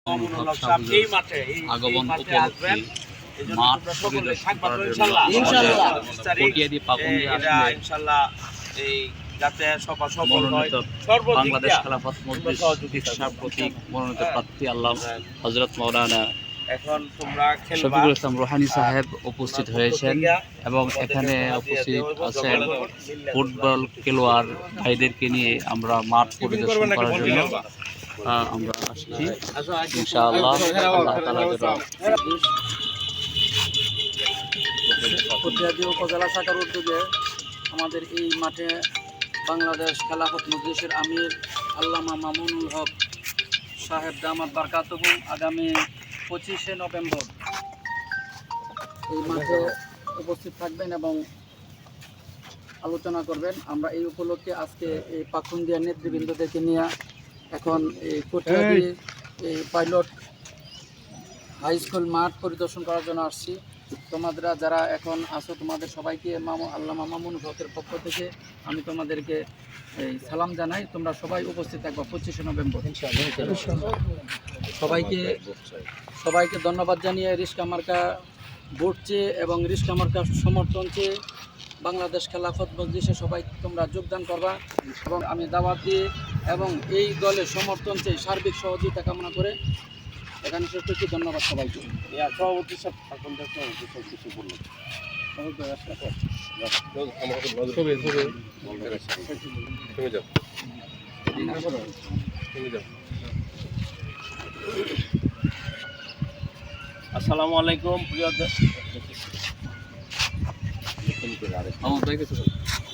আগমন উপলক্ষে মাঠ পরিদর্শন করার জন্য কটিয়াদি পাকুন্দিয়া বাংলাদেশ খেলাফত মজলিস চিকিৎসা প্রতীক মনোনীত প্রার্থী আল্লাহ হযরত মাওলানা শফিকুল ইসলাম রোহানী সাহেব উপস্থিত হয়েছেন এবং এখানে উপস্থিত আছেন ফুটবল খেলোয়াড় ভাইদেরকে নিয়ে আমরা মাঠ পরিদর্শন করার জন্য আমরা আসছি ইনশাআল্লাহ। আল্লাহ তাআলা কটিয়াদি উপজেলা শাখার উদ্যোগে আমাদের এই মাঠে বাংলাদেশ খেলাফত মজলিসের আমির আল্লামা মামুনুল হক সাহেব দামাত বারকাতুহুম আগামী 25শে নভেম্বর এই মাঠে উপস্থিত থাকবেন এবং আলোচনা করবেন। আমরা এই উপলক্ষে আজকে এই পাকুন্দিয়া নেতৃবৃন্দদেরকে নিয়ে এখন এই কটিয়াদি এই পাইলট হাই স্কুল মাঠ পরিদর্শন করার জন্য আসছি। তোমাদের যারা এখন আসো তোমাদের সবাইকে আল্লামা মামুনুল হকের পক্ষ থেকে আমি তোমাদেরকে এই সালাম জানাই। তোমরা সবাই উপস্থিত থাকবা 25শে নভেম্বর। সবাইকে ধন্যবাদ জানিয়ে রিস্কা মার্কা ভোট চেয়ে এবং রিস্কা মার্কা সমর্থন চেয়ে বাংলাদেশ খেলাফত মজলিসে সবাই তোমরা যোগদান করবা এবং আমি দাওয়াত দিয়ে এবং এই দলের সমর্থন চেয়ে সার্বিক সহযোগিতা কামনা করে এখানে শেষ করছি। ধন্যবাদ সবাইকে। সভাপতি সব কিছু বলুন। আসসালামু আলাইকুম প্রিয়